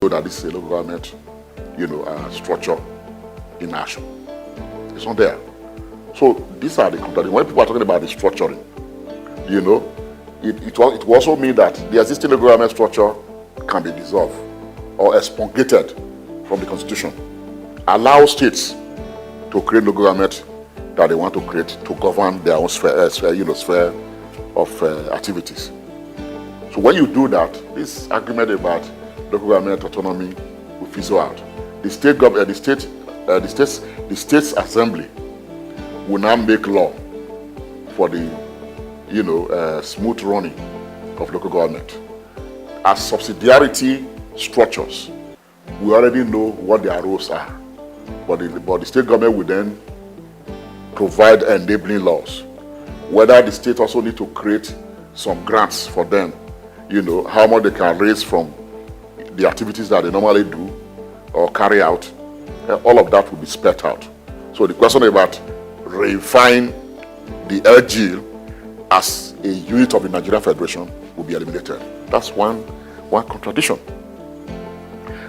So that this is a local government, structure in action. It's not there. So these are the contradictions. When people are talking about the structuring, it will also mean that the existing local government structure can be dissolved or expurgated from the constitution. Allow states to create local government that they want to create to govern their own sphere of activities. So when you do that, this argument about local government autonomy will fizzle out. The state's assembly will now make law for the smooth running of local government. As subsidiarity structures, we already know what their roles are, but the state government will then provide enabling laws. Whether the state also need to create some grants for them, how much they can raise from the activities that they normally do or carry out, all of that will be spelled out. So the question about reifying the LG as a unit of the Nigerian Federation will be eliminated. That's one contradiction.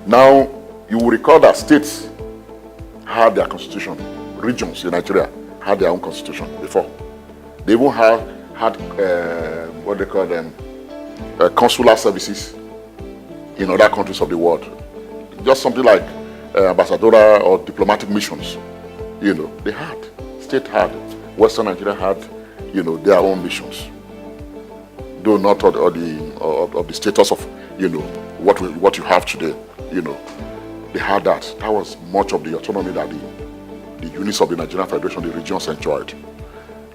Now, you will recall that states had their constitution. Regions in Nigeria had their own constitution before. They even had what they call them consular services in other countries of the world. Just something like ambassadorial or diplomatic missions. They had. State had. Western Nigeria had, their own missions. Though not of the status of, what you have today. They had that. That was much of the autonomy that the units of the Nigerian Federation, the regions enjoyed.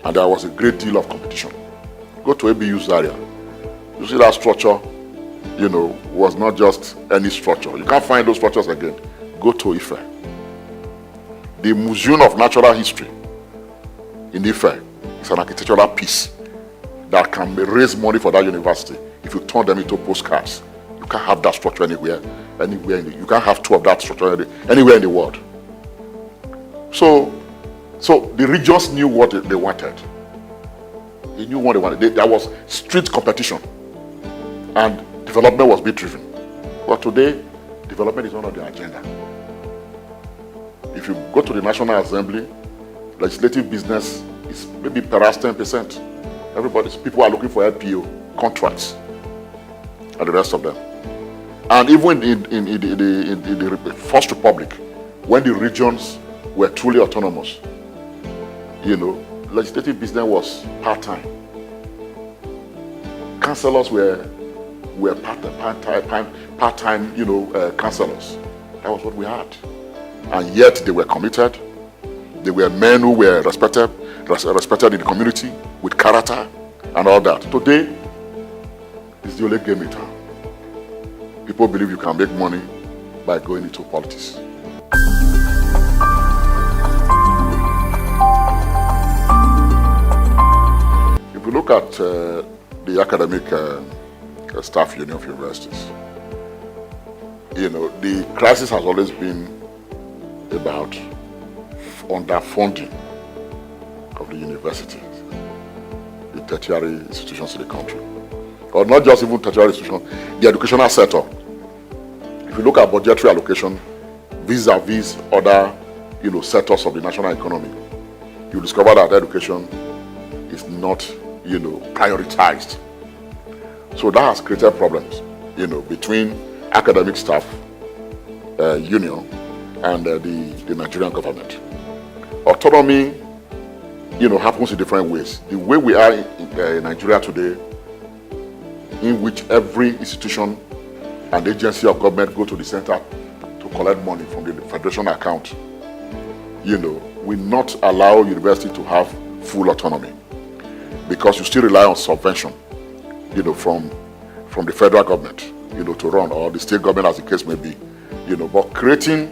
And there was a great deal of competition. Go to ABU's area. You see that structure, was not just any structure. You can't find those structures again. Go to Ife. The Museum of Natural History in Ife is an architectural piece that can raise money for that university if you turn them into postcards. You can't have that structure anywhere. You can't have two of that structure anywhere in the world. So the regions knew what they wanted. They knew what they wanted. There was strict competition, and development was being driven. But today, development is not on the agenda. If you go to the National Assembly, legislative business is maybe perhaps 10%. People are looking for LPO contracts, and the rest of them. And even in the First Republic, when the regions were truly autonomous, legislative business was part-time. Councillors were part-time, councillors. That was what we had. And yet they were committed. They were men who were respected in the community with character and all that. Today, it's the only game in town. People believe you can make money by going into politics. If you look at the academic staff union of universities, the crisis has always been about underfunding of the universities, the tertiary institutions in the country. Or not just even tertiary institutions, the educational sector. If you look at budgetary allocation vis-a-vis other sectors of the national economy, you discover that education is not prioritized. So that has created problems between academic staff union and the Nigerian government. Autonomy happens in different ways. The way we are in Nigeria today, in which every institution and agency of government go to the center to collect money from the federation account, will not allow university to have full autonomy, because you still rely on subvention, from the federal government, to run, or the state government, as the case may be, But creating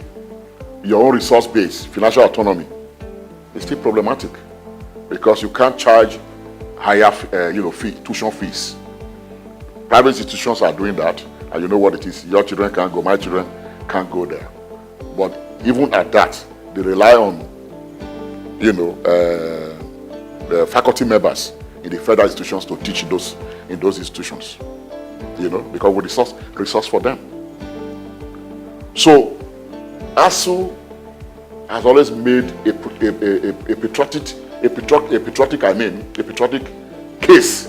your own resource base, financial autonomy, is still problematic, because you can't charge higher, tuition fees. Private institutions are doing that, and you know what it is. Your children can't go, my children can't go there. But even at that, they rely on, the faculty members in the federal institutions to teach in those institutions, because we resource for them. So ASUU has always made a patriotic case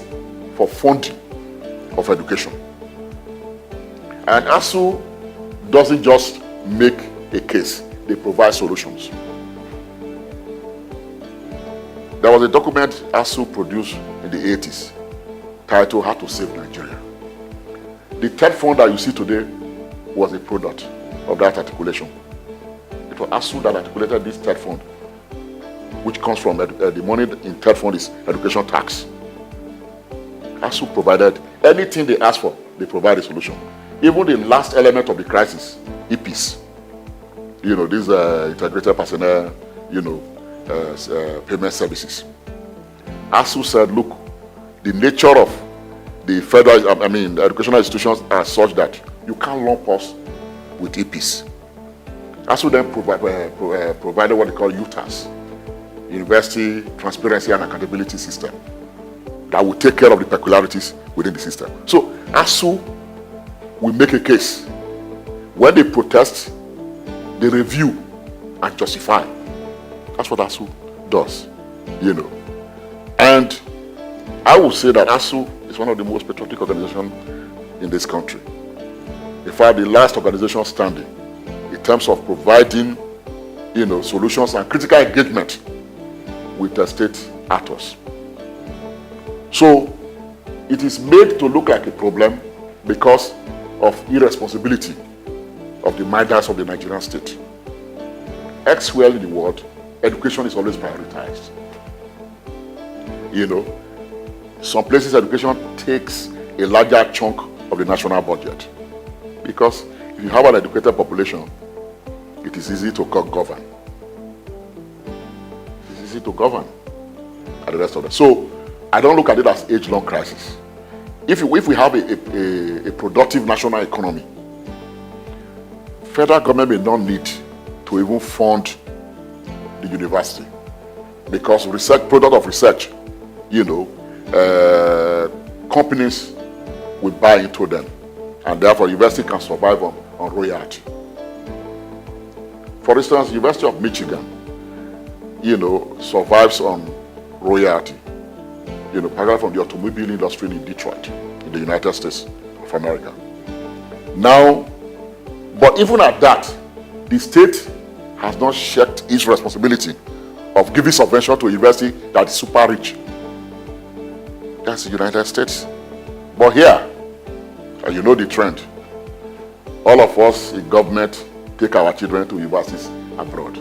for funding of education. And ASUU doesn't just make a case, they provide solutions. There was a document ASUU produced in the 80s titled How to Save Nigeria. The third fund that you see today was a product of that articulation. It was ASUU that articulated this third fund, which comes from the money in third fund is education tax. ASUU provided anything they asked for, they provide a solution. Even the last element of the crisis, EPs, these integrated personnel, payment services. ASUU said, look, the nature of the the educational institutions are such that you can't lump us with EPs. ASUU then provided what they call UTAS, University Transparency and Accountability System, that will take care of the peculiarities within the system. So ASUU will make a case. When they protest, they review and justify. That's what ASUU does, And I would say that ASUU is one of the most patriotic organizations in this country. In fact, the last organization standing in terms of providing, solutions and critical engagement with the state actors. So it is made to look like a problem because of irresponsibility of the minders of the Nigerian state. Elsewhere in the world, education is always prioritized. Some places education takes a larger chunk of the national budget because if you have an educated population, it is easy to govern. It's easy to govern and the rest of them. So I don't look at it as age-long crisis. If we have a productive national economy, federal government may not need to even fund the university because product of research, companies will buy into them, and therefore university can survive on royalty. For instance, University of Michigan, survives on royalty, particularly from the automobile industry in Detroit, in the United States of America. Now, but even at that, the state has not shirked its responsibility of giving subvention to a university that is super rich. That's the United States. But here, you know the trend. All of us in government take our children to universities abroad.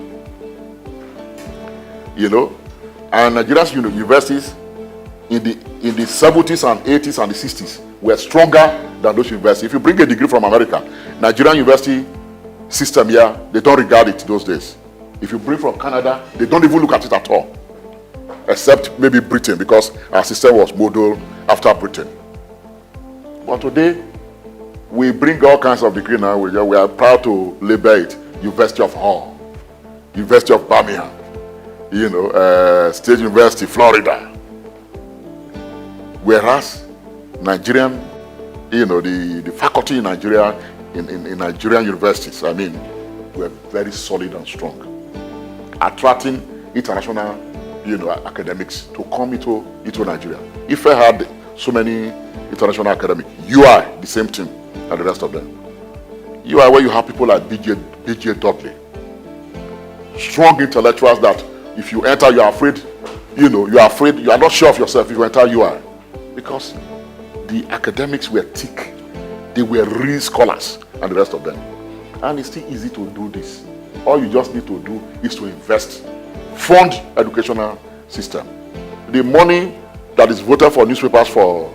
And Nigeria's universities in the 70s and 80s and the 60s were stronger than those universities. If you bring a degree from America, Nigerian university system here, they don't regard it those days. If you bring from Canada, they don't even look at it at all. Except maybe Britain, because our system was modeled after Britain. But today, we bring all kinds of degrees now. We are proud to label it University of Hull, University of Birmingham, State University, Florida. Whereas Nigerian, the faculty in Nigeria, in Nigerian universities, were very solid and strong, attracting international, academics to come into Nigeria. If I had so many international academics, UI, the same thing, and the rest of them. UI, where you have people like B.J. Dudley, strong intellectuals that if you enter, you are afraid, you are not sure of yourself if you enter UI. Because the academics were thick, they were real scholars, and the rest of them. And it's still easy to do this. All you just need to do is to invest, fund educational system. The money that is voted for newspapers for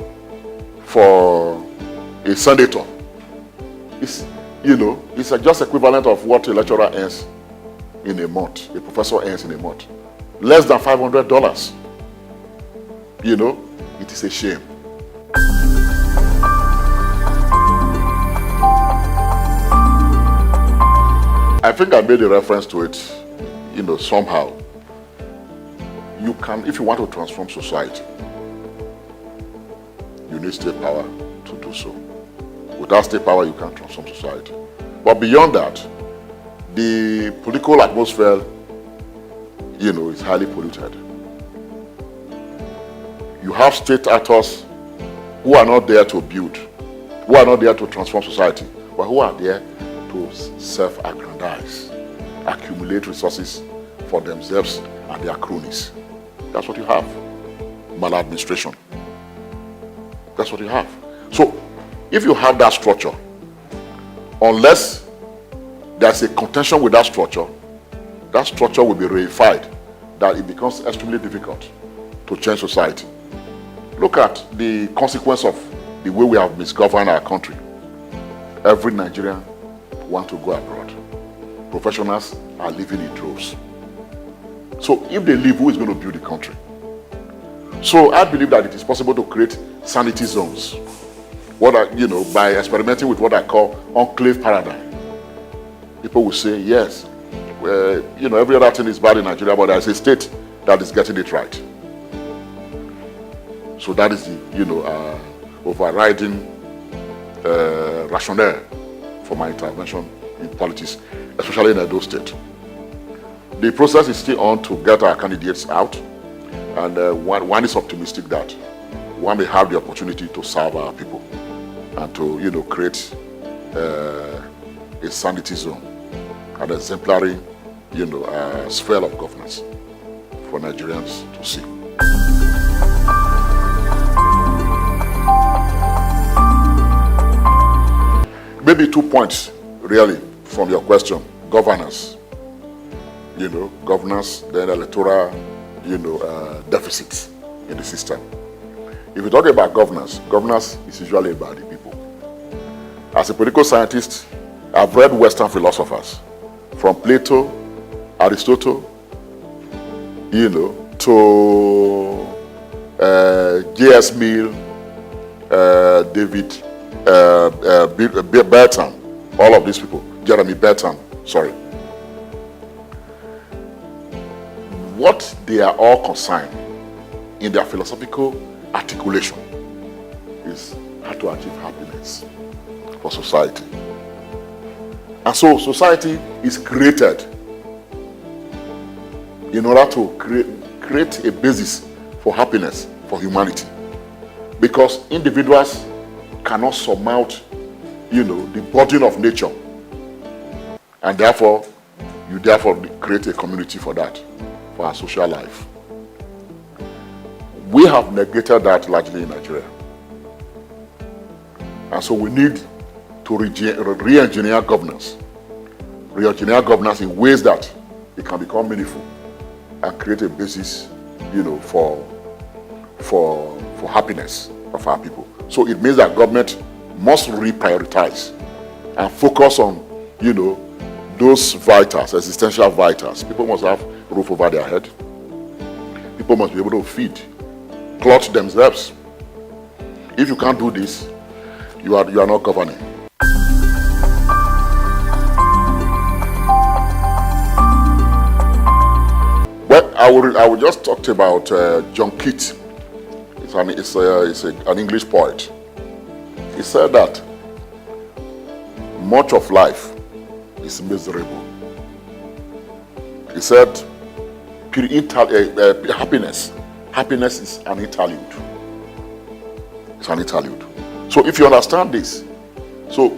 a senator is, it's just equivalent of what a lecturer earns in a month, a professor earns in a month. Less than $500. It is a shame. I think I made a reference to it, somehow. You can, if you want to transform society, you need state power to do so. Without state power, you can't transform society. But beyond that, the political atmosphere, is highly polluted. You have state actors who are not there to build, who are not there to transform society, but who are there to self-aggrandize, accumulate resources for themselves and their cronies. That's what you have. Maladministration. That's what you have. So, if you have that structure, unless there's a contention with that structure will be reified, that it becomes extremely difficult to change society. Look at the consequence of the way we have misgoverned our country. Every Nigerian wants to go abroad. Professionals are living in droves. So if they leave, who is going to build the country? So I believe that it is possible to create sanity zones. By experimenting with what I call enclave paradigm. People will say, yes, every other thing is bad in Nigeria, but there's a state that is getting it right. So that is the, overriding rationale for my intervention in politics, especially in Edo State. The process is still on to get our candidates out, and one is optimistic that one may have the opportunity to serve our people and to, create a sanity zone, an exemplary, sphere of governance for Nigerians to see. Maybe 2 points, really, from your question. Governance, governance, then electoral, deficits in the system. If you talk about governance is usually about the people. As a political scientist, I've read Western philosophers, from Plato, Aristotle, to J.S. Mill, David Bertrand, all of these people, Jeremy Bertrand, sorry. What they are all concerned in their philosophical articulation is how to achieve happiness for society. And so society is created in order to create a basis for happiness for humanity. Because individuals cannot surmount, the burden of nature. And therefore, you create a community for that, for our social life. We have negated that largely in Nigeria. And so we need to re-engineer governance. Re-engineer governance in ways that it can become meaningful and create a basis, for happiness of our people. So it means that government must reprioritize and focus on, those vitals, existential vitals. People must have a roof over their head. People must be able to feed, clothe themselves. If you can't do this, you are not governing. Well, I will just talk about John Keats. It's an English poet. He said that much of life is miserable. He said happiness is an interlude. It's an interlude. So if you understand this, so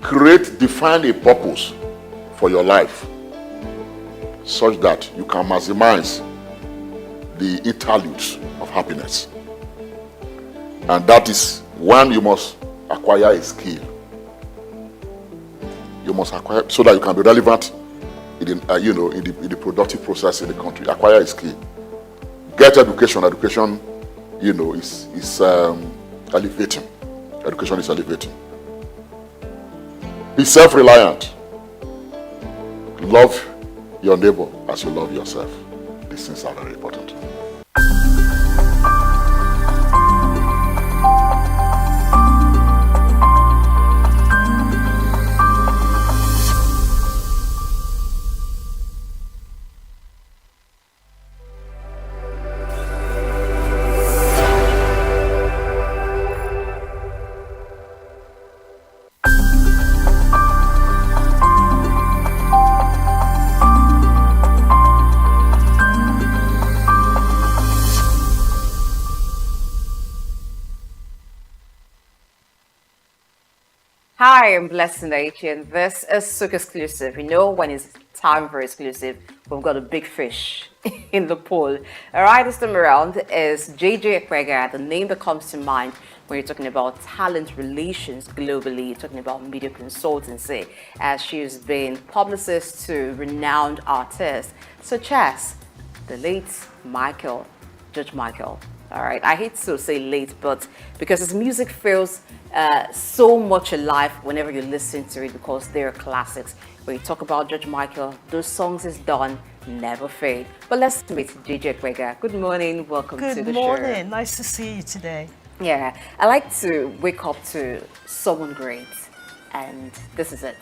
define a purpose for your life such that you can maximize the interludes of happiness. And that is when you must acquire a skill. You must acquire so that you can be relevant in the productive process in the country. Acquire a skill. Get education. Education, is elevating. Education is elevating. Be self-reliant. Love your neighbor as you love yourself. These things are very important. I am Blessing Nation. This is Souq exclusive. You know, when it's time for exclusive, we've got a big fish in the pool. All right, this time around is JJ Ekwega, the name that comes to mind when you're talking about talent relations globally, you're talking about media consultancy, as she's been publicist to renowned artists such as the late Judge Michael. All right, I hate to say late, but because his music feels so much alive whenever you listen to it, because they're classics. When you talk about Judge Michael, those songs is done, never fade. But let's meet JJ Ekwega. Good morning, welcome to the show. Good morning, nice to see you today. Yeah, I like to wake up to someone great, and this is it.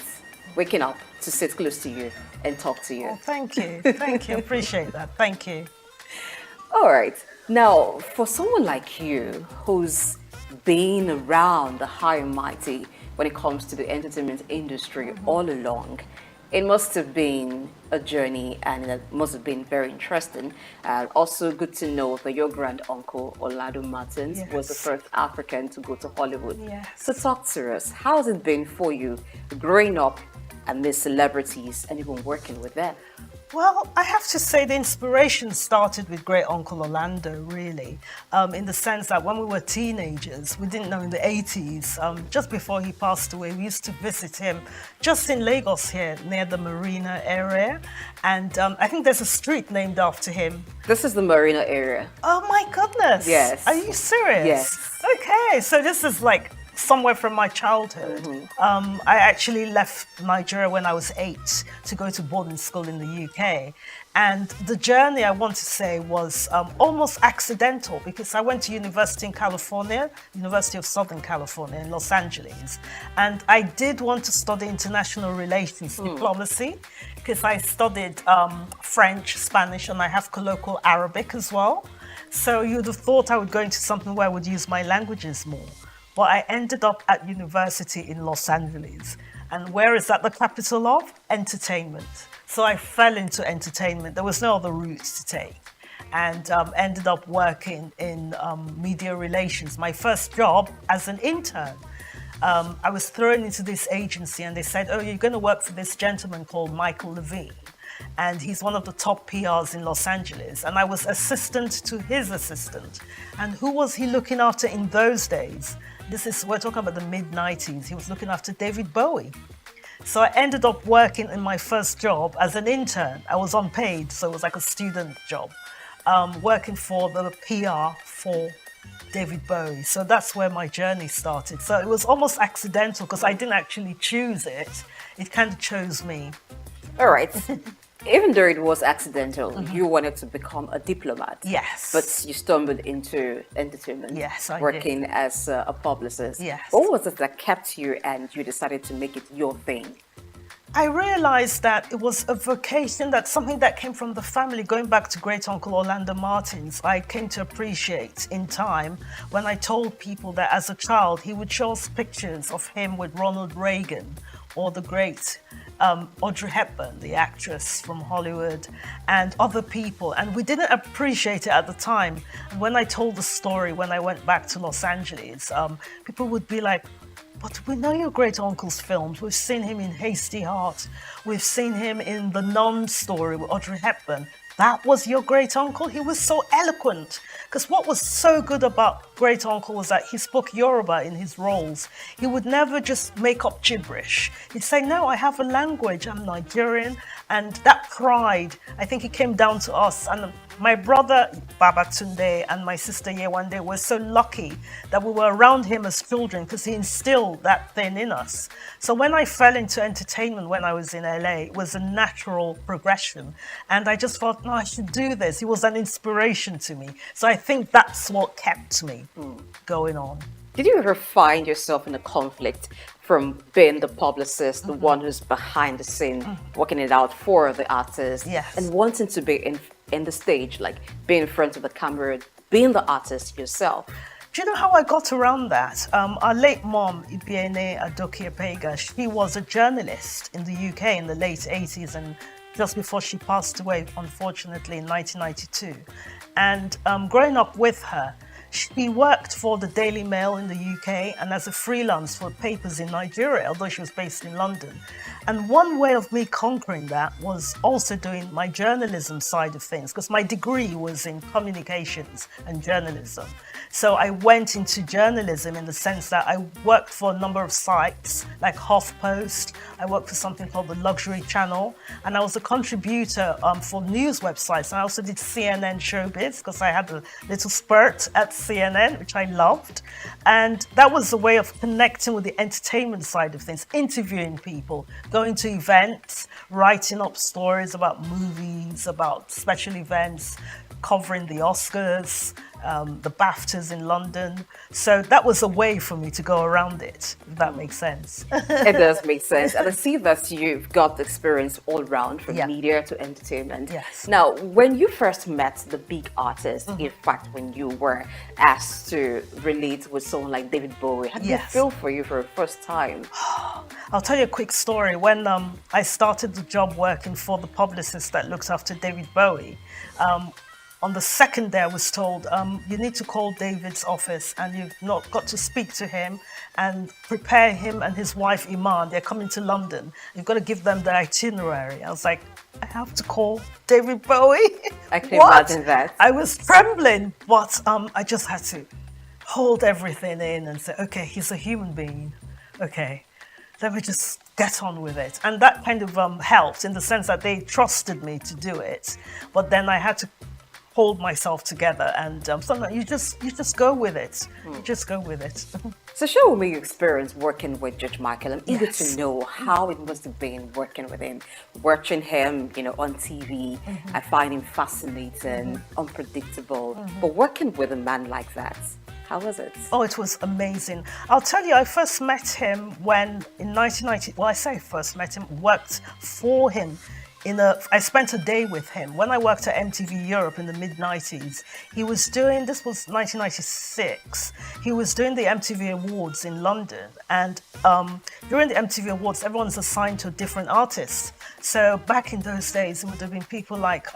Waking up to sit close to you and talk to you. Oh, thank you, appreciate that, thank you. All right. Now, for someone like you who's been around the high and mighty when it comes to the entertainment industry all along, it must have been a journey and it must have been very interesting. Also good to know that your grand uncle, Orlando Martins, was the first African to go to Hollywood. Yes. So talk to us. How has it been for you growing up amidst celebrities and even working with them? Well, I have to say the inspiration started with great uncle Orlando, really, in the sense that when we were teenagers, we didn't know in the 80s, just before he passed away, we used to visit him just in Lagos here, near the Marina area. And I think there's a street named after him. This is the Marina area. Oh my goodness. Yes. Are you serious? Yes. Okay, so this is like somewhere from my childhood. I actually left Nigeria when I was 8 to go to boarding school in the UK. And the journey, I want to say, was almost accidental because I went to university in California, University of Southern California in Los Angeles. And I did want to study international relations, diplomacy, because I studied French, Spanish, and I have colloquial Arabic as well. So you'd have thought I would go into something where I would use my languages more. But I ended up at university in Los Angeles. And where is that the capital of? Entertainment. So I fell into entertainment. There was no other route to take. And ended up working in media relations. My first job as an intern. I was thrown into this agency and they said, oh, you're going to work for this gentleman called Michael Levine. And he's one of the top PRs in Los Angeles. And I was assistant to his assistant. And who was he looking after in those days? We're talking about the mid-90s. He was looking after David Bowie. So I ended up working in my first job as an intern. I was unpaid, so it was like a student job, working for the PR for David Bowie. So that's where my journey started. So it was almost accidental because I didn't actually choose it. It kind of chose me. All right. Even though it was accidental, you wanted to become a diplomat. Yes. But you stumbled into entertainment. Yes, I working did. as a publicist. Yes. What was it that kept you and you decided to make it your thing? I realized that it was a vocation, that's something that came from the family. Going back to great uncle Orlando Martins, I came to appreciate in time when I told people that as a child, he would show us pictures of him with Ronald Reagan or the great Audrey Hepburn, the actress from Hollywood, and other people. And we didn't appreciate it at the time. And when I told the story, when I went back to Los Angeles, people would be like, but we know your great uncle's films. We've seen him in Hasty Heart. We've seen him in The Nun story with Audrey Hepburn. That was your great uncle? He was so eloquent. Because what was so good about great uncle was that he spoke Yoruba in his roles. He would never just make up gibberish. He'd say, no, I have a language, I'm Nigerian. And that pride, I think it came down to us. And my brother Babatunde and my sister Yewande were so lucky that we were around him as children because he instilled that thing in us. So when I fell into entertainment when I was in LA, it was a natural progression. And I just thought, no, I should do this. He was an inspiration to me. So I think that's what kept me going on. Did you ever find yourself in a conflict from being the publicist, the one who's behind the scene, working it out for the artist, Yes. and wanting to be in the stage, like being in front of the camera, being the artist yourself? Do you know how I got around that? Our late mom, Ibiene Adokiapega, she was a journalist in the UK in the late 80s and just before she passed away, unfortunately, in 1992. And growing up with her, She worked for the Daily Mail in the UK and as a freelance for papers in Nigeria, although she was based in London. And one way of me conquering that was also doing my journalism side of things, because my degree was in communications and journalism. So I went into journalism in the sense that I worked for a number of sites like HuffPost. I worked for something called the Luxury Channel, and I was a contributor for news websites. And I also did CNN Showbiz because I had a little spurt at CNN, which I loved. And that was a way of connecting with the entertainment side of things, interviewing people, going to events, writing up stories about movies, about special events, covering the Oscars, the BAFTAs in London. So that was a way for me to go around it, if that makes sense. It does make sense. And I see that you've got the experience all round from media to entertainment. Yes. Now, when you first met the big artists, in fact, when you were asked to relate with someone like David Bowie, how did it feel for you for the first time? I'll tell you a quick story. When I started the job working for the publicist that looks after David Bowie, on the second day I was told, you need to call David's office and you've not got to speak to him and prepare him and his wife Iman. They're coming to London. You've got to give them the itinerary. I was like, I have to call David Bowie? I can imagine that. I was trembling, but I just had to hold everything in and say, okay, he's a human being. Okay, let me just get on with it. And that kind of helped in the sense that they trusted me to do it. But then I had to hold myself together, and sometimes you just go with it. You just go with it. So share me your experience working with George Michael. I'm eager to know how it must have been working with him, watching him, on TV. I find him fascinating, unpredictable. But working with a man like that, how was it? Oh, it was amazing. I'll tell you, I first met him when in 1990. Well, I say first met him, worked for him. I spent a day with him. When I worked at MTV Europe in the mid-90s, he was doing, this was 1996, he was doing the MTV Awards in London. And during the MTV Awards, everyone's assigned to a different artist. So back in those days, it would have been people like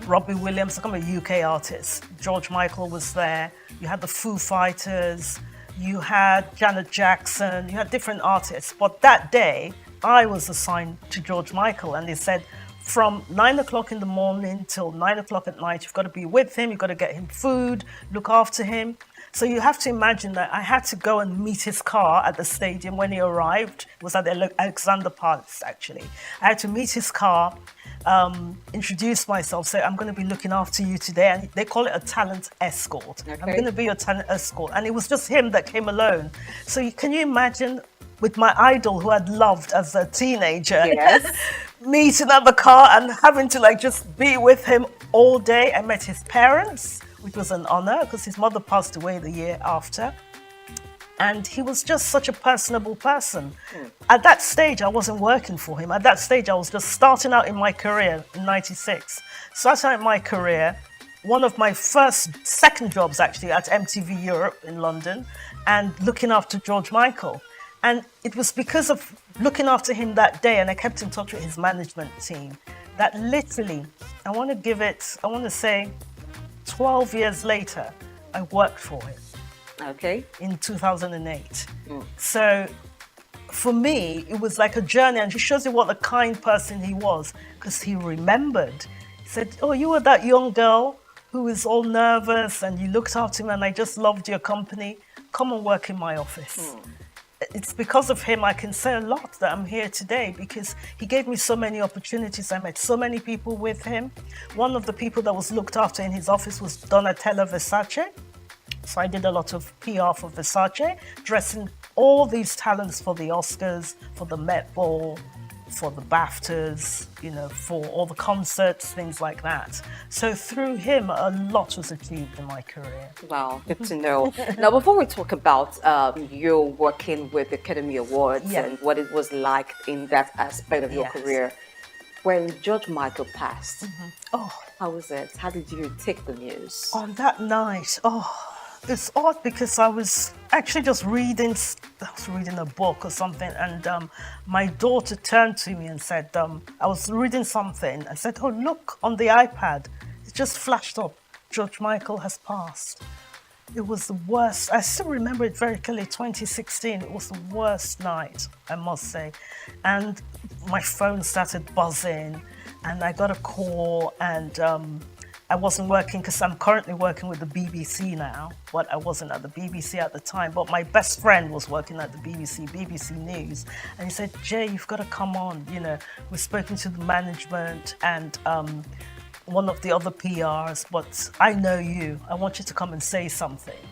Robbie Williams, I'm a UK artist. George Michael was there. You had the Foo Fighters. You had Janet Jackson. You had different artists. But that day, I was assigned to George Michael, and they said from 9 o'clock in the morning till 9 o'clock at night, you've got to be with him, you've got to get him food, look after him. So you have to imagine that I had to go and meet his car at the stadium when he arrived. It was at the Alexander Palace, actually. I had to meet his car, introduce myself, say, I'm going to be looking after you today. And they call it a talent escort. Okay. I'm going to be your talent escort. And it was just him that came alone. So can you imagine with my idol who I'd loved as a teenager, meeting at the car and having to just be with him all day. I met his parents, which was an honor because his mother passed away the year after. And he was just such a personable person. At that stage, I wasn't working for him. At that stage, I was just starting out in my career in 96. Starting out my career, one of my second jobs actually at MTV Europe in London and looking after George Michael. And it was because of looking after him that day, and I kept in touch with his management team, that literally, I want to say 12 years later, I worked for him. Okay. In 2008. So for me, it was like a journey, and it shows you what a kind person he was, because he remembered. He said, oh, you were that young girl who was all nervous, and you looked after him, and I just loved your company. Come and work in my office. It's because of him I can say a lot that I'm here today, because he gave me so many opportunities. I met so many people with him. One of the people that was looked after in his office was Donatella Versace. So I did a lot of PR for Versace, dressing all these talents for the Oscars, for the Met Ball, for the BAFTAs, for all the concerts, things like that. So through him, a lot was achieved in my career. Wow, good to know. Now, before we talk about you working with the Academy Awards and what it was like in that aspect of your career, when George Michael passed, how was it? How did you take the news? On that night, it's odd because I was actually just reading a book or something, and my daughter turned to me and said, I was reading something and said, oh, look, on the iPad, it just flashed up, George Michael has passed. It was the worst. I still remember it very clearly. 2016. It was the worst night, I must say. And my phone started buzzing, and I got a call, and I wasn't working because I'm currently working with the BBC now, but I wasn't at the BBC at the time. But my best friend was working at the BBC News, and he said, "Jay, you've got to come on. You know, we've spoken to the management and one of the other PRs, but I know you. I want you to come and say something."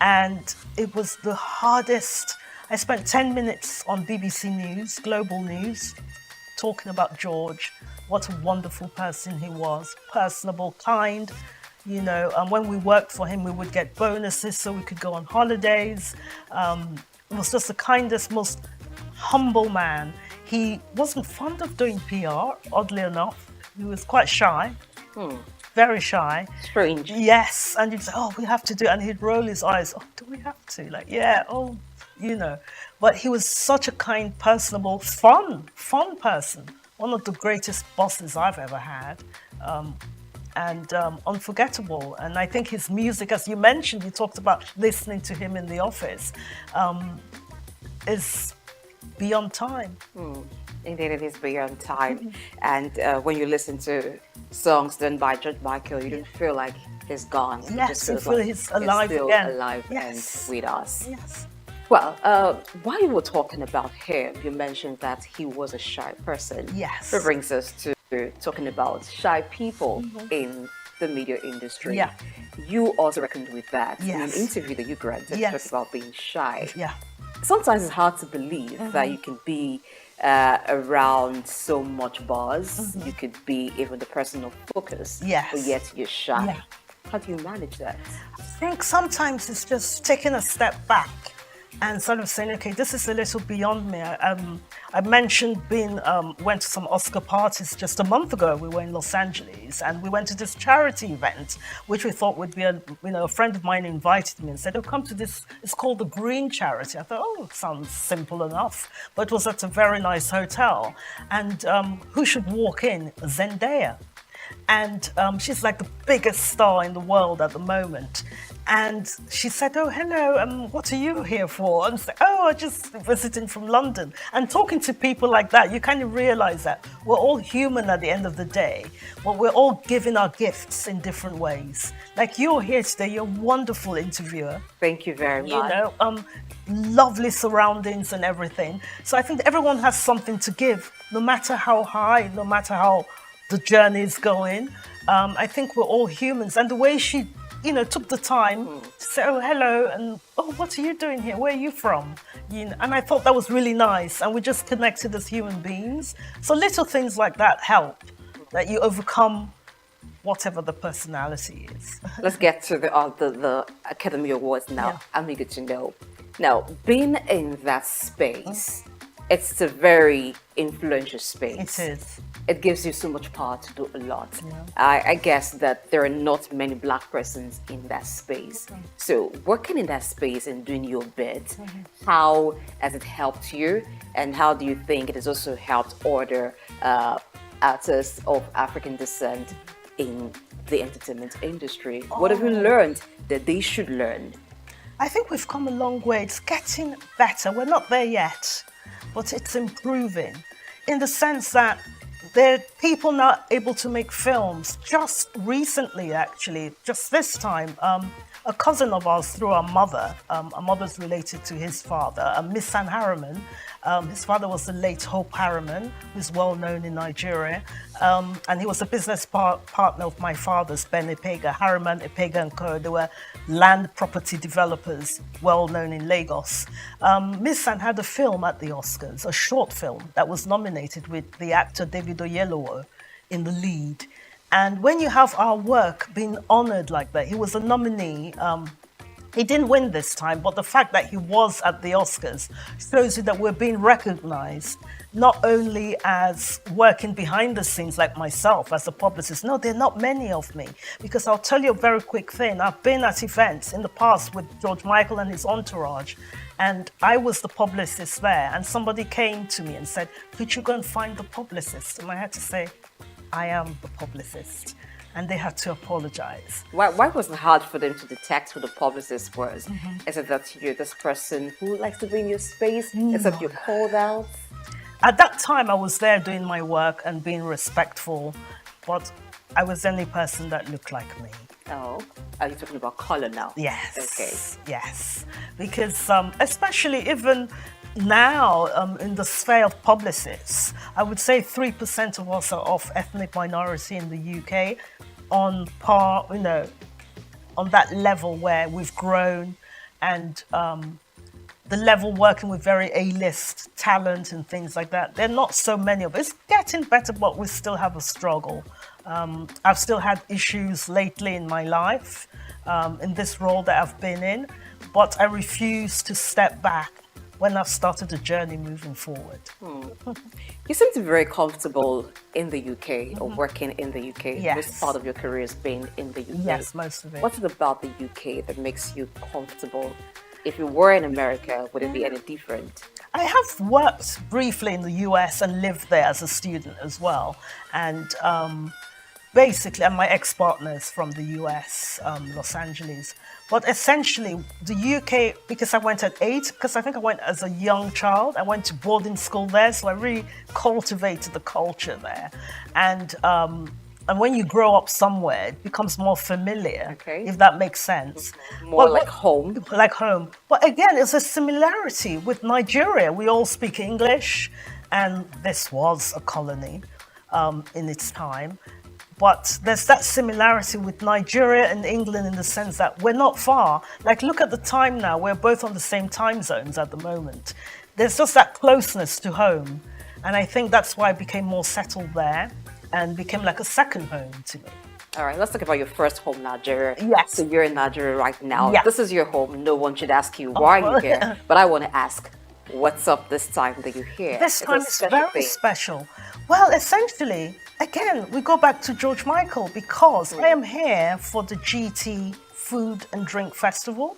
And it was the hardest. I spent 10 minutes on BBC News, Global News, talking about George, what a wonderful person he was, personable, kind. You know, when we worked for him, we would get bonuses so we could go on holidays. He was just the kindest, most humble man. He wasn't fond of doing PR, oddly enough. He was quite shy, very shy. Strange. Yes, and he'd say, "Oh, we have to do it." And he'd roll his eyes, "Oh, do we have to?" Like, yeah, oh, you know. But he was such a kind, personable, fun person. One of the greatest bosses I've ever had, and unforgettable. And I think his music, as you mentioned, you talked about listening to him in the office, is beyond time. Indeed, it is beyond time. And when you listen to songs done by George Michael, you don't feel like he's gone. It Yes, just you feels feel like he's alive still again. alive Yes. and with us. Yes. Well, while you were talking about him, you mentioned that he was a shy person. Yes. That brings us to talking about shy people in the media industry. Yeah. You also reckoned with that in Yes. an interview that you granted, Yes. talked about being shy. Yeah. Sometimes it's hard to believe that you can be around so much buzz. You could be even the person of focus, Yes. but yet you're shy. Yeah. How do you manage that? I think sometimes it's just taking a step back and sort of saying, okay, this is a little beyond me. I mentioned went to some Oscar parties just a month ago. We were in Los Angeles, and we went to this charity event, which we thought would be a friend of mine invited me and said, "Oh, come to this. It's called the Green Charity." I thought, oh, it sounds simple enough, but it was at a very nice hotel. And who should walk in? Zendaya. And she's like the biggest star in the world at the moment. And she said, "Oh, hello, what are you here for?" And I said, "Oh, I'm just visiting from London." And talking to people like that, you kind of realize that we're all human at the end of the day, but we're all giving our gifts in different ways. Like you're here today, you're a wonderful interviewer. Thank you very much. You know, lovely surroundings and everything. So I think everyone has something to give, no matter how high, no matter how the journey is going. I think we're all humans. And the way she, took the time to say, "Oh, hello," and "Oh, what are you doing here? Where are you from?" And I thought that was really nice. And we just connected as human beings. So little things like that help, that you overcome whatever the personality is. Let's get to the Academy Awards now. Yeah. I'm eager to know. Now, being in that space, it's a very influential space. It is. It gives you so much power to do a lot. Yeah. I guess that there are not many Black persons in that space. So working in that space and doing your bit, how has it helped you? And how do you think it has also helped other artists of African descent in the entertainment industry? What have you learned that they should learn? I think we've come a long way. It's getting better. We're not there yet, but it's improving in the sense that there are people now able to make films. Just recently, actually, just this time, a cousin of ours through our mother's related to his father, Miss San Harriman. His father was the late Hope Harriman, who's well known in Nigeria. And he was a business partner of my father's, Ben Ipega, Harriman, Ipega & Co. They were land property developers, well known in Lagos. Miss San had a film at the Oscars, a short film that was nominated with the actor David Oyelowo in the lead. And when you have our work being honored like that, he was a nominee. He didn't win this time, but the fact that he was at the Oscars shows you that we're being recognized, not only as working behind the scenes like myself as a publicist. No, there are not many of me, because I'll tell you a very quick thing. I've been at events in the past with George Michael and his entourage, and I was the publicist there, and somebody came to me and said, "Could you go and find the publicist?" And I had to say, "I am the publicist." and they had to apologize. Why was it hard for them to detect who the publicist was? Is it that you're this person who likes to be in your space? Is it you're called out? At that time, I was there doing my work and being respectful, but I was the only person that looked like me. Oh, are you talking about color now? Yes. Okay. Yes. Because especially even now in the sphere of publicists, I would say 3% of us are of ethnic minority in the UK, on par, on that level where we've grown, and the level working with very A-list talent and things like that. There are not so many of us. It's getting better, but we still have a struggle. I've still had issues lately in my life, in this role that I've been in, but I refuse to step back when I've started a journey moving forward. You seem to be very comfortable in the UK or working in the UK. Yes. Most part of your career has been in the UK. Yes, most of it. What is it about the UK that makes you comfortable? If you were in America, would it be any different? I have worked briefly in the US and lived there as a student as well. And basically, and my ex-partner is from the US, Los Angeles. But essentially, the UK, because I went at 8, because I think I went as a young child, I went to boarding school there, so I really cultivated the culture there. And when you grow up somewhere, it becomes more familiar, Okay. if that makes sense. More like home. Like home. But again, it's a similarity with Nigeria. We all speak English, and this was a colony in its time. But there's that similarity with Nigeria and England in the sense that we're not far. Like, look at the time now. We're both on the same time zones at the moment. There's just that closeness to home. And I think that's why I became more settled there and became like a second home to me. All right, let's talk about your first home, Nigeria. Yes. So you're in Nigeria right now. Yeah. This is your home. No one should ask you, why are you here? But I want to ask, what's up this time that you're here? This It's time a is special very thing. special. Well, essentially, again, we go back to George Michael because I am here for the GT Food and Drink Festival.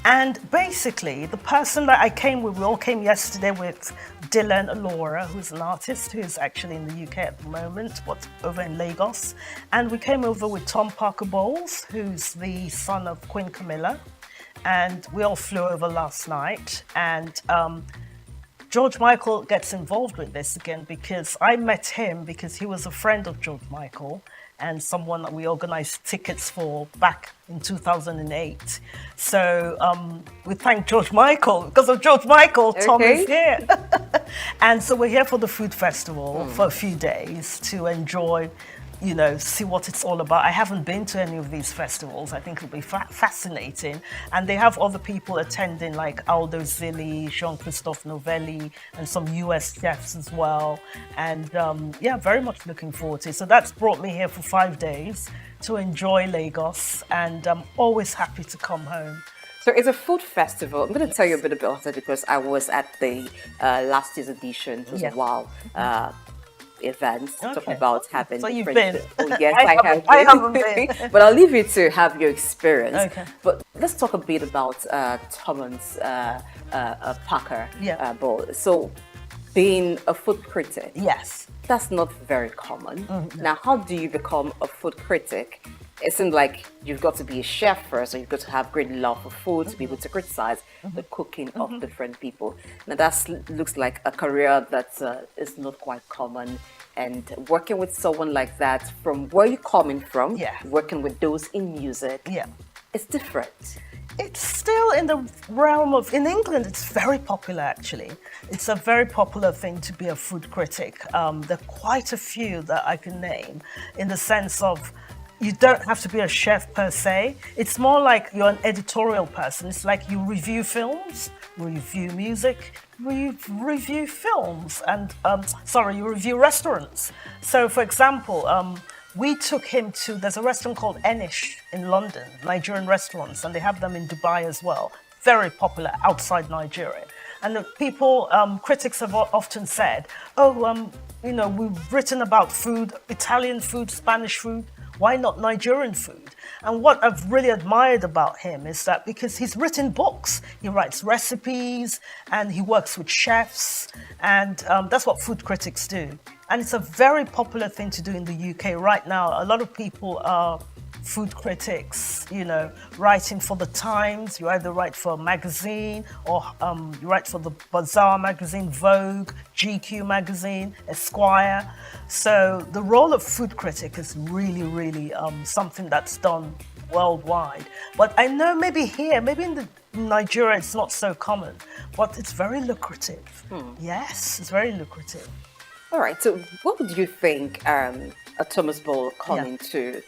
And basically, the person that I came with, we all came yesterday with Dylan Alora, who's an artist who's actually in the UK at the moment, but over in Lagos. And we came over with Tom Parker Bowles, who's the son of Queen Camilla. And we all flew over last night. And George Michael gets involved with this again because I met him because he was a friend of George Michael and someone that we organized tickets for back in 2008. So we thank George Michael. Because of George Michael, Tom is here. And so we're here for the food festival for a few days to enjoy, see what it's all about. I haven't been to any of these festivals. I think it'll be fascinating. And they have other people attending like Aldo Zilli, Jean-Christophe Novelli, and some US chefs as well. And very much looking forward to it. So that's brought me here for 5 days to enjoy Lagos. And I'm always happy to come home. So it's a food festival. I'm going to tell you a bit about it because I was at the last year's edition. It was a while. Events talking about having. So you've different- been. Oh, yes, I haven't been. But I'll leave you to have your experience. Okay. But let's talk a bit about Thomas Parker Bowles. So, being a food critic, Yes. that's not very common. Now, how do you become a food critic? It seems like you've got to be a chef first, or you've got to have great love for food to be able to criticize the cooking of different people. Now, that looks like a career that is not quite common. And working with someone like that, from where you're coming from, working with those in music, it's different. It's still in the realm of, in England, it's very popular actually. It's a very popular thing to be a food critic. There are quite a few that I can name in the sense of, you don't have to be a chef per se. It's more like you're an editorial person. It's like you review films, review music, review films, and you review restaurants. So, for example, we took him to, there's a restaurant called Enish in London, Nigerian restaurants, and they have them in Dubai as well. Very popular outside Nigeria. And the people, critics have often said, we've written about food, Italian food, Spanish food, why not Nigerian food? And what I've really admired about him is that because he's written books, he writes recipes and he works with chefs, and that's what food critics do. And it's a very popular thing to do in the UK right now. A lot of people are food critics, writing for the Times. You either write for a magazine or you write for the Bazaar magazine, Vogue, GQ magazine, Esquire. So the role of food critic is really, really something that's done worldwide. But I know maybe in Nigeria it's not so common, but it's very lucrative. Yes, it's very lucrative. All right. So, what would you think a Thomas Ball coming to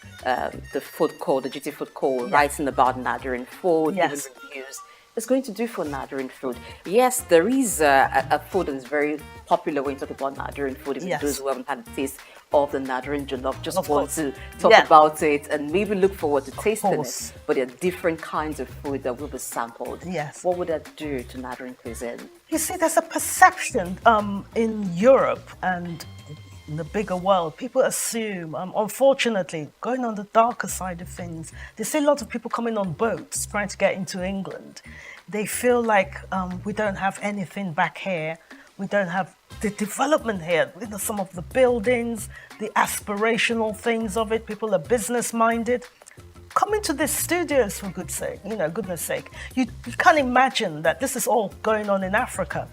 the food court, the GT food court, writing about Nigerian food, giving reviews, is going to do for Nigerian food? Yes, there is a food that is very popular when you talk about Nigerian food. Even those who haven't had a taste of the Nigerian jollof just want to talk about it and maybe look forward to tasting it. But there are different kinds of food that will be sampled. Yes. What would that do to Nigerian cuisine? You see, there's a perception in Europe and in the bigger world. People assume, unfortunately, going on the darker side of things, they see a lot of people coming on boats trying to get into England. They feel like we don't have anything back here. We don't have the development here. Some of the buildings, the aspirational things of it. People are business minded. Come into these studios for goodness sake. You can't imagine that this is all going on in Africa.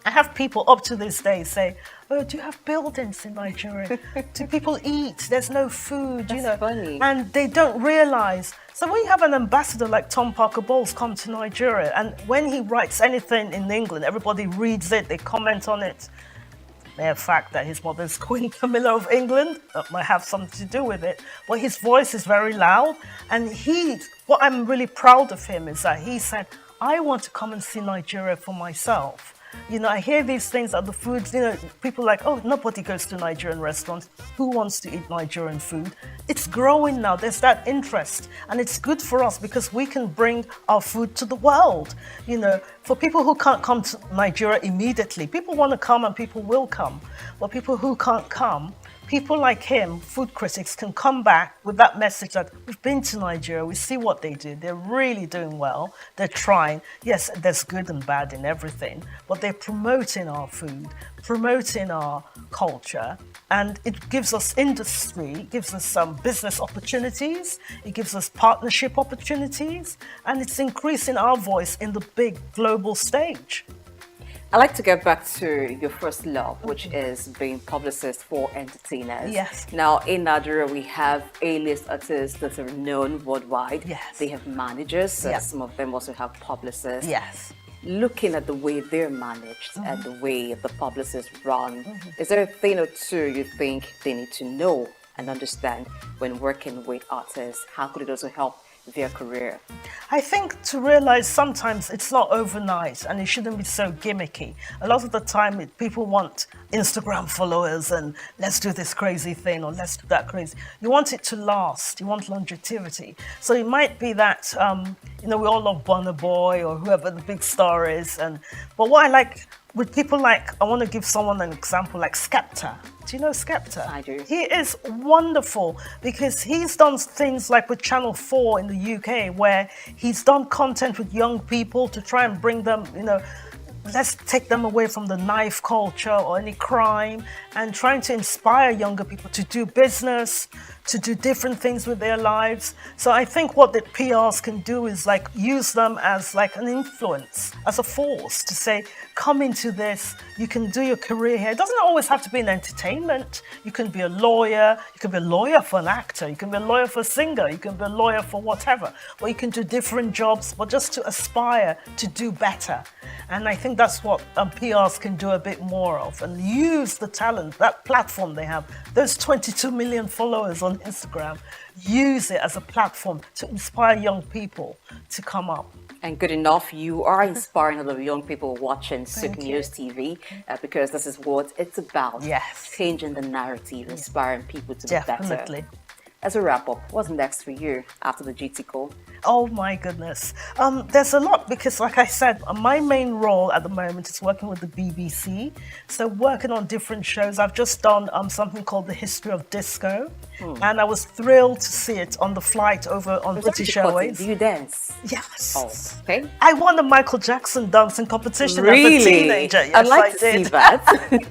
I have people up to this day say, "Oh, do you have buildings in Nigeria? Do people eat? There's no food, That's funny. And they don't realize. So when you have an ambassador like Tom Parker Bowles come to Nigeria, and when he writes anything in England, everybody reads it, they comment on it. The fact that his mother's Queen Camilla of England might have something to do with it. But his voice is very loud, and what I'm really proud of him is that he said, "I want to come and see Nigeria for myself." I hear these things at the foods, people like, "Oh, nobody goes to Nigerian restaurants. Who wants to eat Nigerian food?" It's growing now. There's that interest. And it's good for us because we can bring our food to the world. For people who can't come to Nigeria immediately, people want to come and people will come. But people who can't come, people like him, food critics, can come back with that message that we've been to Nigeria, we see what they do, they're really doing well, they're trying. Yes, there's good and bad in everything, but they're promoting our food, promoting our culture, and it gives us industry, it gives us some business opportunities, it gives us partnership opportunities, and it's increasing our voice in the big global stage. I'd like to get back to your first love, which is being publicist for entertainers. Yes. Now, in Nigeria, we have A-list artists that are known worldwide. Yes. They have managers. Some of them also have publicists. Yes. Looking at the way they're managed and the way the publicists run, is there a thing or two you think they need to know and understand when working with artists? How could it also help their career? I think to realize sometimes it's not overnight and it shouldn't be so gimmicky. A lot of the time people want Instagram followers and let's do this crazy thing or let's do that crazy. You want it to last. You want longevity. So it might be that, we all love Burna Boy or whoever the big star is. But what I like with people I want to give someone an example like Skepta. Do you know Skepta? I do. He is wonderful because he's done things like with Channel 4 in the UK where he's done content with young people to try and bring them, let's take them away from the knife culture or any crime and trying to inspire younger people to do business, to do different things with their lives. So I think what the PRs can do is use them as an influence, as a force to say, come into this, you can do your career here. It doesn't always have to be in entertainment. You can be a lawyer, you can be a lawyer for an actor, you can be a lawyer for a singer, you can be a lawyer for whatever. Or you can do different jobs, but just to aspire to do better. And I think that's what PRs can do a bit more of and use the talent, that platform they have, those 22 million followers on Instagram, use it as a platform to inspire young people to come up. And good enough, you are inspiring a lot of young people watching Souq News TV because this is what it's about. Yes. Changing the narrative, inspiring people to be Definitely. better. As a wrap up, what's next for you after the GT call? Oh my goodness. There's a lot because, like I said, my main role at the moment is working with the BBC. So working on different shows. I've just done something called The History of Disco, and I was thrilled to see it on the flight over on British Airways. Do you dance? Yes. Oh, okay. I won the Michael Jackson dancing competition as a Really? teenager. Yes, I'd like I to did. see that.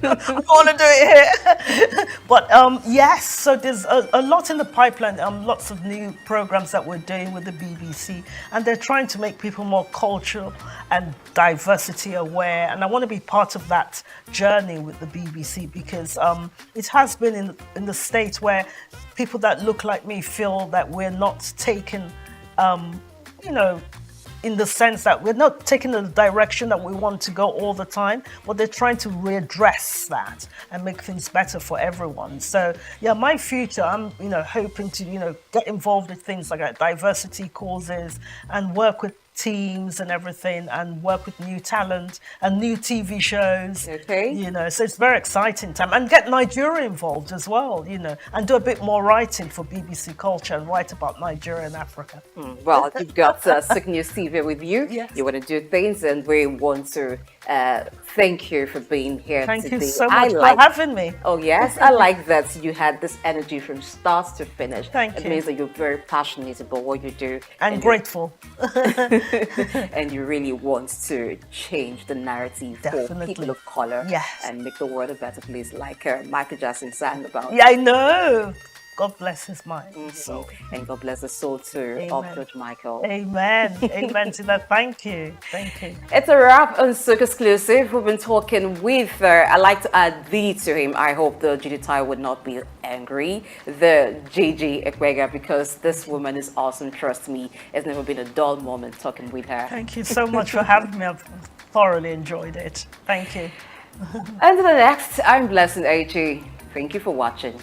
I want to do it here. But yes, so there's a lot in the pipeline, lots of new programs that we're doing with the BBC, and they're trying to make people more cultural and diversity aware. And I want to be part of that journey with the BBC because it has been in the States where people that look like me feel that we're not taken, in the sense that we're not taking the direction that we want to go all the time, but they're trying to readdress that and make things better for everyone. So yeah, my future, I'm hoping to get involved with things like diversity causes and work with teams and everything, and work with new talent and new TV shows. Okay. So it's very exciting time, and get Nigeria involved as well. And do a bit more writing for BBC Culture and write about Nigeria and Africa. Well, you've got Souq News TV with you. Yes. You want to do things, and we want to thank you for being here Thank today. you so much for having me. Oh yes, I like that you had this energy from start to finish. Thank It you. means that you're very passionate about what you do. And grateful. And you really want to change the narrative for Definitely. people of color. Yes. And make the world a better place, like Michael Jackson sang about. Yeah, I know. God bless his mind. So, And God bless the soul too of Amen. George Michael. amen. Amen to that. Thank you. Thank you. It's a wrap on Souq Exclusive. We've been talking with, I like to add the to him. I hope the GDTI would not be angry. The JJ Ekwega, because this woman is awesome. Trust me, it's never been a dull moment talking with her. Thank you so much for having me. I've thoroughly enjoyed it. Thank you. Until the next, I'm Blessing AG. Thank you for watching.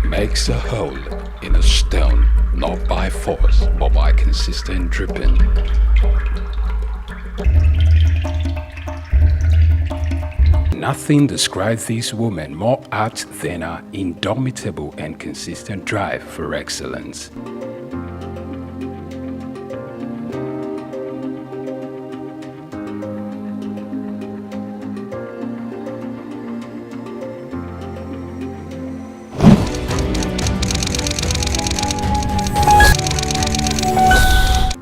Makes a hole in a stone, not by force, but by consistent dripping. Nothing describes this woman more apt than her indomitable and consistent drive for excellence.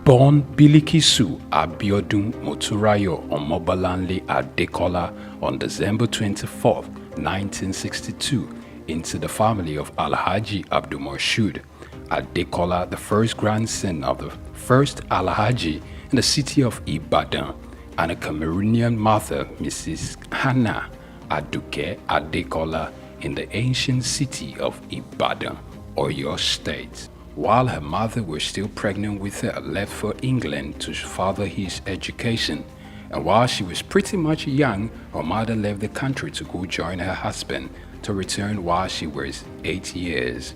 Born Bilikisu Abiodun Moturayo Omobalanle Adekola on December 24, 1962, into the family of Alhaji Abdulmoshood Adekola, the first grandson of the first Alhaji in the city of Ibadan, and a Cameroonian mother, Mrs. Hannah Aduke Adekola, in the ancient city of Ibadan, Oyo State. While her mother was still pregnant with her, left for England to further his education. And while she was pretty much young, her mother left the country to go join her husband, to return while she was 8 years.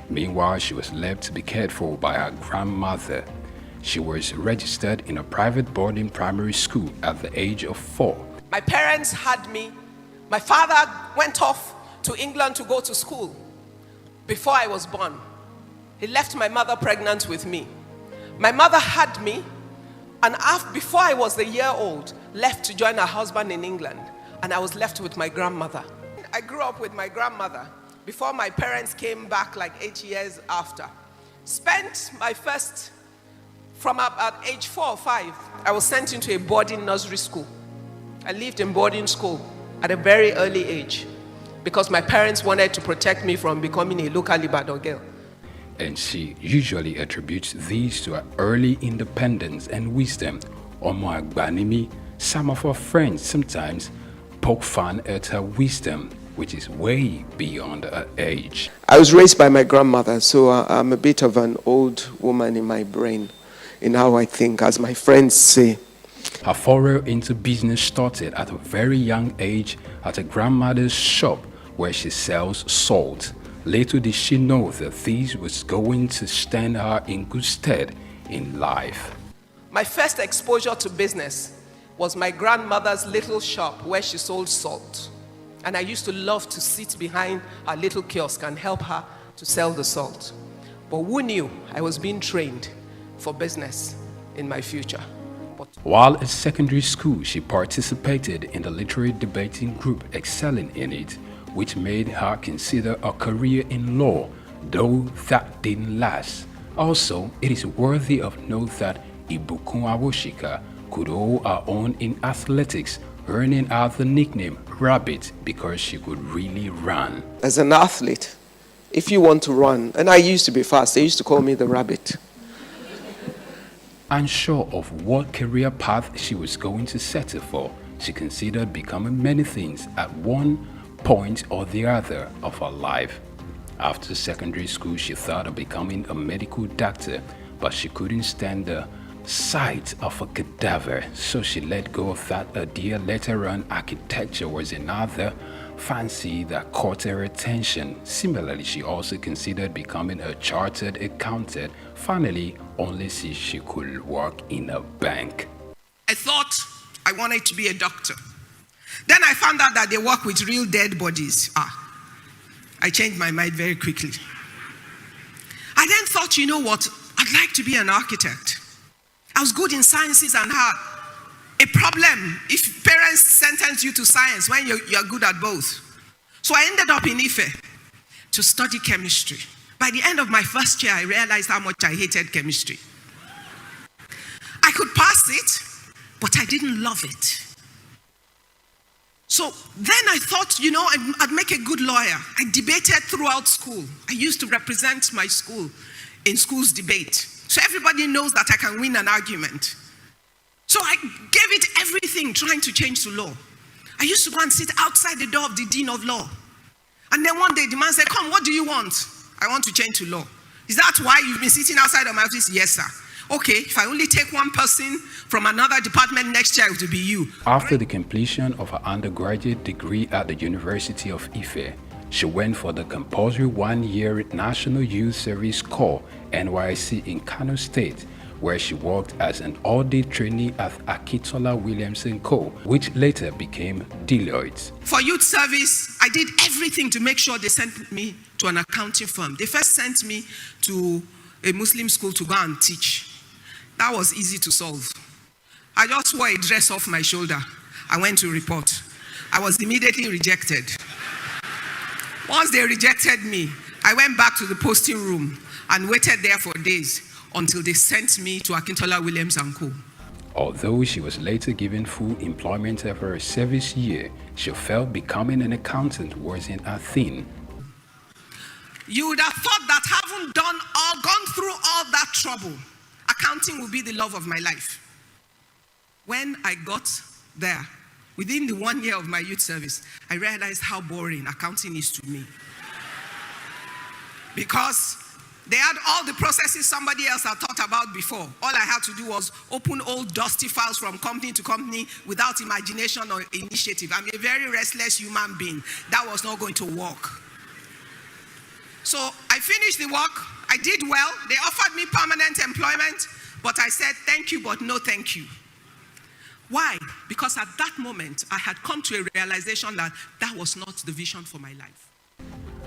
Meanwhile, she was left to be cared for by her grandmother. She was registered in a private boarding primary school at the age of 4. My parents had me. My father went off to England to go to school before I was born. He left my mother pregnant with me. My mother had me, and before I was a year old, left to join her husband in England, and I was left with my grandmother. I grew up with my grandmother, before my parents came back like 8 years after. Spent my first, from about age 4 or 5, I was sent into a boarding nursery school. I lived in boarding school at a very early age because my parents wanted to protect me from becoming a local Ibadan girl. And she usually attributes these to her early independence and wisdom. Omo Agbanimi, some of her friends sometimes poke fun at her wisdom, which is way beyond her age. I was raised by my grandmother, so I'm a bit of an old woman in my brain, in how I think, as my friends say. Her foray into business started at a very young age at her grandmother's shop where she sells salt. Little did she know that this was going to stand her in good stead in life. My first exposure to business was my grandmother's little shop where she sold salt. And I used to love to sit behind her little kiosk and help her to sell the salt. But who knew I was being trained for business in my future? While at secondary school, she participated in the literary debating group, excelling in it, which made her consider a career in law, though that didn't last. Also, it is worthy of note that Ibukun Awoshika could hold her own in athletics, earning her the nickname Rabbit because she could really run. As an athlete, if you want to run, and I used to be fast, they used to call me the Rabbit. Unsure of what career path she was going to settle for, she considered becoming many things at one point or the other of her life. After secondary school, she thought of becoming a medical doctor, but she couldn't stand the sight of a cadaver, so she let go of that idea. Later on, architecture was another fancy that caught her attention. Similarly, she also considered becoming a chartered accountant. Finally, only see she could work in a bank. I thought I wanted to be a doctor. Then I found out that they work with real dead bodies. I changed my mind very quickly. I then thought, you know what? I'd like to be an architect. I was good in sciences and had a problem if parents sentence you to science when you're good at both. So I ended up in Ife to study chemistry. By the end of my first year, I realized how much I hated chemistry. I could pass it, but I didn't love it. So then I thought, you know, I'd make a good lawyer. I debated throughout school. I used to represent my school in school's debate. So everybody knows that I can win an argument. So I gave it everything trying to change to law. I used to go and sit outside the door of the dean of law. And then one day the man said, come, what do you want? I want to change to law. Is that why you've been sitting outside of my office? Yes, sir. Okay, if I only take one person from another department next year, it will be you. After the completion of her undergraduate degree at the University of Ife, she went for the compulsory one-year National Youth Service Corps (NYSC) in Kano State, where she worked as an audit trainee at Akitola Williamson Co., which later became Deloitte. For youth service, I did everything to make sure they sent me to an accounting firm. They first sent me to a Muslim school to go and teach. That was easy to solve. I just wore a dress off my shoulder. I went to report. I was immediately rejected. Once they rejected me, I went back to the posting room and waited there for days until they sent me to Akintola Williams & Co. Although she was later given full employment after a service year, she felt becoming an accountant wasn't a thing. You would have thought that having gone through all that trouble, accounting would be the love of my life. When I got there, within the 1 year of my youth service, I realized how boring accounting is to me. Because they had all the processes somebody else had thought about before. All I had to do was open old dusty files from company to company without imagination or initiative. I'm a very restless human being. That was not going to work. So I finished the work. I did well. They offered me permanent employment, but I said, thank you, but no thank you. Why? Because at that moment, I had come to a realization that that was not the vision for my life.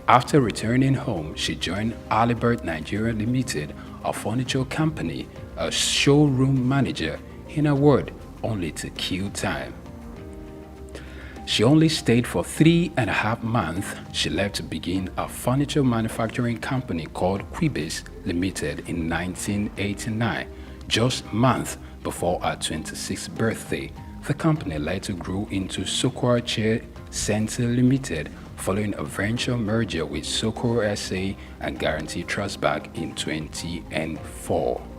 After returning home, she joined Alibert Nigeria Limited, a furniture company, as showroom manager, in a word, only to kill time. She only stayed for 3.5 months. She left to begin a furniture manufacturing company called Quibis Limited in 1989, just months before her 26th birthday. The company later grew into Souq Chair Center Limited following a venture merger with Souq SA and Guarantee Trust Bank in 2004.